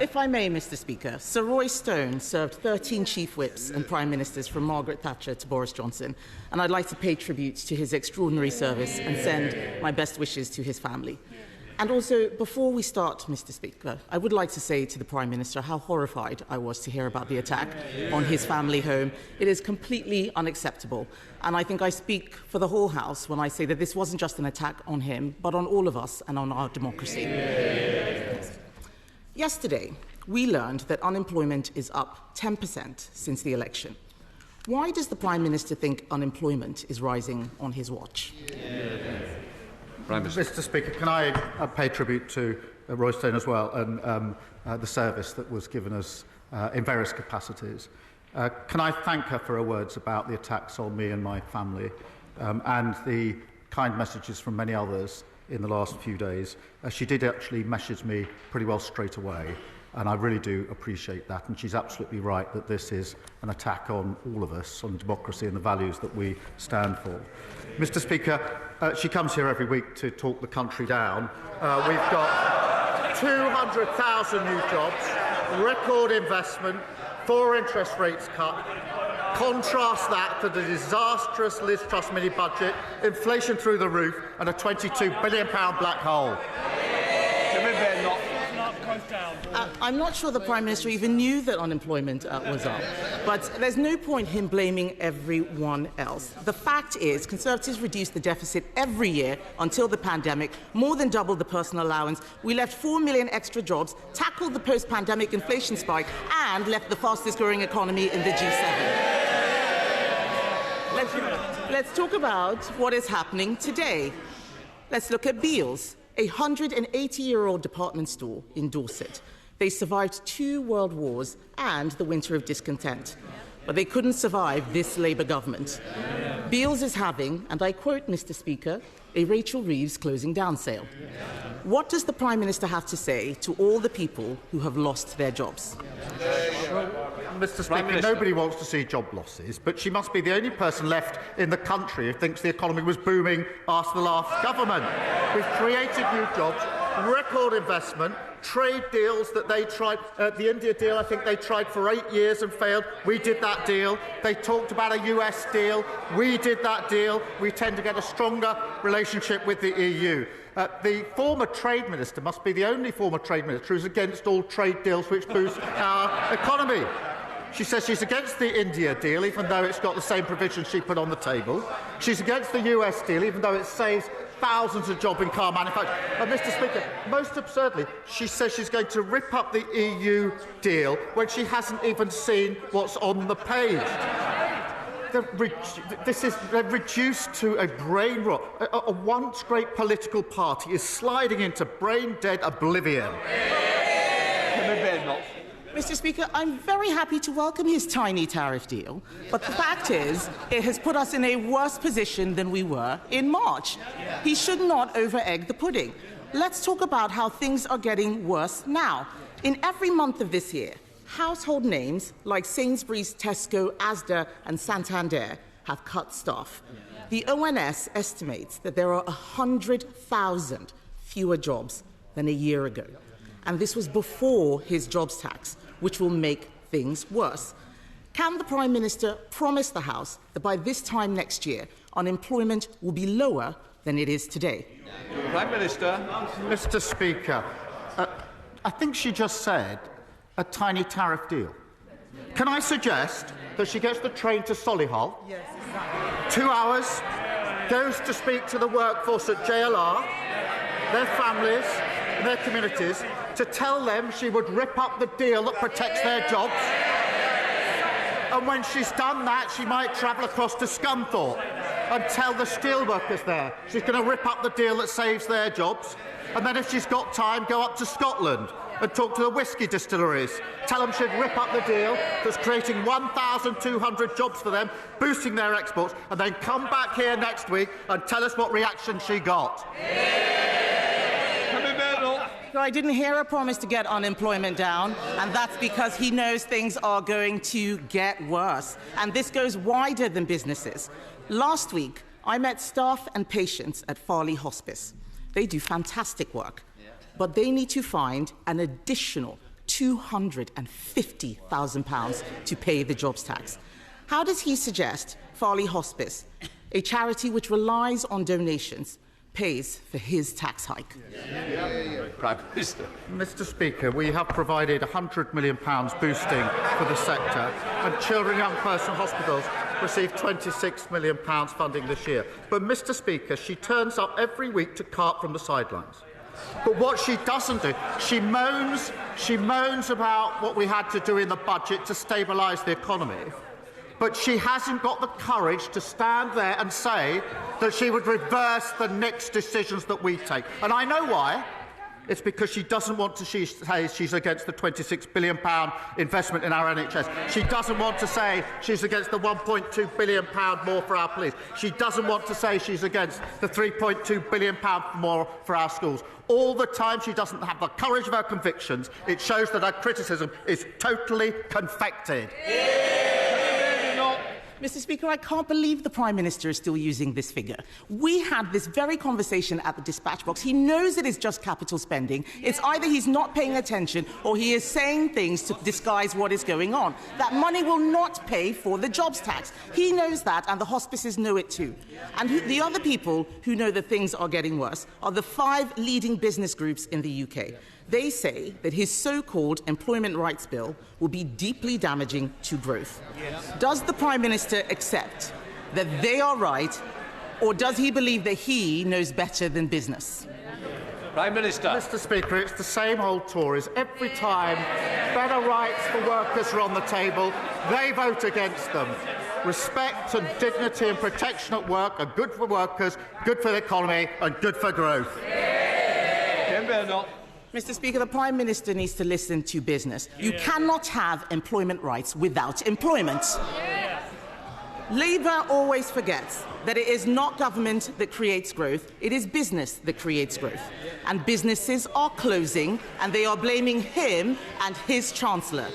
If I may, Mr. Speaker, Sir Roy Stone served 13 chief whips and prime ministers from Margaret Thatcher to Boris Johnson, and I'd like to pay tribute to his extraordinary service and send my best wishes to his family. And also, before we start, Mr. Speaker, I would like to say to the Prime Minister how horrified I was to hear about the attack on his family home. It is completely unacceptable, and I think I speak for the whole House when I say that this wasn't just an attack on him, but on all of us and on our democracy. Yesterday, we learned that unemployment is up 10% since the election. Why does the Prime Minister think unemployment is rising on his watch? Mr. Speaker, can I pay tribute to Roy Stone as well and the service that was given us in various capacities. Can I thank her for her words about the attacks on me and my family and the kind messages from many others in the last few days. She did actually message me pretty well straight away, and I really do appreciate that, and she's absolutely right that this is an attack on all of us, on democracy and the values that we stand for. Mr. Speaker, she comes here every week to talk the country down. We've got 200,000 new jobs, record investment, 4 interest rates cut. Contrast that to the disastrous Liz Truss mini-budget, inflation through the roof and a £22 billion black hole. I'm not sure the Prime Minister even knew that unemployment was up, but there's no point him blaming everyone else. The fact is, Conservatives reduced the deficit every year until the pandemic, more than doubled the personal allowance. We left 4 million extra jobs, tackled the post-pandemic inflation spike, and left the fastest-growing economy in the G7. Let's talk about what is happening today. Let's look at Beales, a 180-year-old department store in Dorset. They survived 2 world wars and the winter of discontent, but they couldn't survive this Labour government. Beales is having, and I quote, Mr. Speaker, a Rachel Reeves closing down sale. What does the Prime Minister have to say to all the people who have lost their jobs? Mr. Speaker, nobody wants to see job losses, but she must be the only person left in the country who thinks the economy was booming after the last government. We've created new jobs, record investment, trade deals that they tried. The India deal, I think they tried for 8 years and failed. We did that deal. They talked about a US deal. We did that deal. We tend to get a stronger relationship with the EU. The former Trade Minister must be the only former Trade Minister who's against all trade deals which boost our economy. She says she's against the India deal, even though it's got the same provisions she put on the table. She's against the US deal, even though it saves thousands of jobs in car manufacturing. And, Mr. Speaker, most absurdly, she says she's going to rip up the EU deal when she hasn't even seen what's on the page. They're reduced to a brain rot. A once great political party is sliding into brain-dead oblivion. Mr. Speaker, I'm very happy to welcome his tiny tariff deal, but the fact is, it has put us in a worse position than we were in March. He should not over-egg the pudding. Let's talk about how things are getting worse now. In every month of this year, household names like Sainsbury's, Tesco, Asda and Santander have cut staff. The ONS estimates that there are 100,000 fewer jobs than a year ago. And this was before his jobs tax, which will make things worse. Can the Prime Minister promise the House that by this time next year, unemployment will be lower than it is today? Prime Minister. Mr. Speaker, I think she just said a tiny tariff deal. Can I suggest that she gets the train to Solihull, yes, exactly. 2 hours, goes to speak to the workforce at JLR, their families and their communities, to tell them she would rip up the deal that protects their jobs. And when she's done that, she might travel across to Scunthorpe and tell the steelworkers there she's going to rip up the deal that saves their jobs. And then if she's got time, go up to Scotland and talk to the whisky distilleries. Tell them she'd rip up the deal that's creating 1,200 jobs for them, boosting their exports, and then come back here next week and tell us what reaction she got. So I didn't hear a promise to get unemployment down, and that's because he knows things are going to get worse. And this goes wider than businesses. Last week, I met staff and patients at Farley Hospice. They do fantastic work, but they need to find an additional £250,000 to pay the jobs tax. How does he suggest Farley Hospice, a charity which relies on donations, pays for his tax hike? Prime Minister. Mr. Speaker, we have provided £100 million boosting for the sector, and children and young person hospitals received £26 million funding this year. But, Mr. Speaker, she turns up every week to cart from the sidelines. But what she doesn't do, she moans about what we had to do in the budget to stabilise the economy. But she hasn't got the courage to stand there and say that she would reverse the next decisions that we take. And I know why. It's because she doesn't want to say she's against the £26 billion investment in our NHS. She doesn't want to say she's against the £1.2 billion more for our police. She doesn't want to say she's against the £3.2 billion more for our schools. All the time she doesn't have the courage of her convictions. It shows that her criticism is totally confected. Mr. Speaker, I can't believe the Prime Minister is still using this figure. We had this very conversation at the dispatch box. He knows it is just capital spending. It's either he's not paying attention or he is saying things to disguise what is going on. That money will not pay for the jobs tax. He knows that, and the hospices know it too. And the other people who know that things are getting worse are the 5 leading business groups in the UK. They say that his so-called employment rights bill will be deeply damaging to growth. Does the Prime Minister accept that they are right, or does he believe that he knows better than business? Prime Minister. Mr. Speaker, it's the same old Tories. Every time better rights for workers are on the table, they vote against them. Respect and dignity and protection at work are good for workers, good for the economy and good for growth. Kemi Badenoch. Mr. Speaker, the Prime Minister needs to listen to business. You cannot have employment rights without employment. Labour always forgets that it is not government that creates growth, it is business that creates growth. And businesses are closing, and they are blaming him and his Chancellor.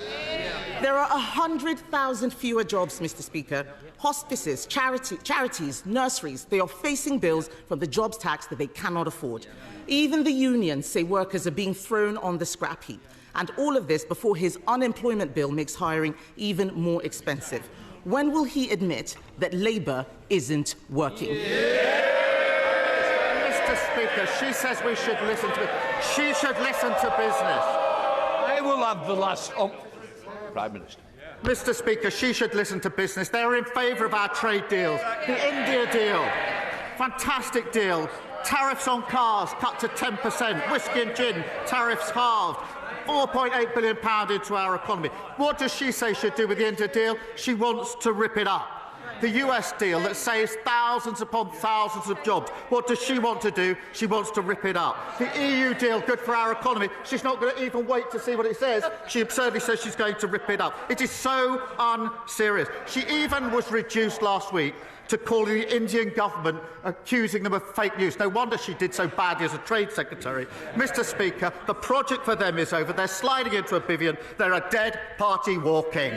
There are 100,000 fewer jobs, Mr. Speaker. Hospices, charities, nurseries, they are facing bills from the jobs tax that they cannot afford. Even the unions say workers are being thrown on the scrap heap. And all of this before his unemployment bill makes hiring even more expensive. When will he admit that Labour isn't working? Mr. Speaker, she says we should listen to it. She should listen to business. I will have the last... Prime Minister. Mr. Speaker, she should listen to business. They're in favour of our trade deals. The India deal, fantastic deal. Tariffs on cars cut to 10%. Whisky and gin, tariffs halved. £4.8 billion into our economy. What does she say she'd do with the India deal? She wants to rip it up. The US deal that saves thousands upon thousands of jobs. What does she want to do? She wants to rip it up. The EU deal, good for our economy. She's not going to even wait to see what it says. She absurdly says she's going to rip it up. It is so unserious. She even was reduced last week to calling the Indian government, accusing them of fake news. No wonder she did so badly as a Trade Secretary. Mr. Speaker, the project for them is over. They're sliding into oblivion. They're a dead party walking.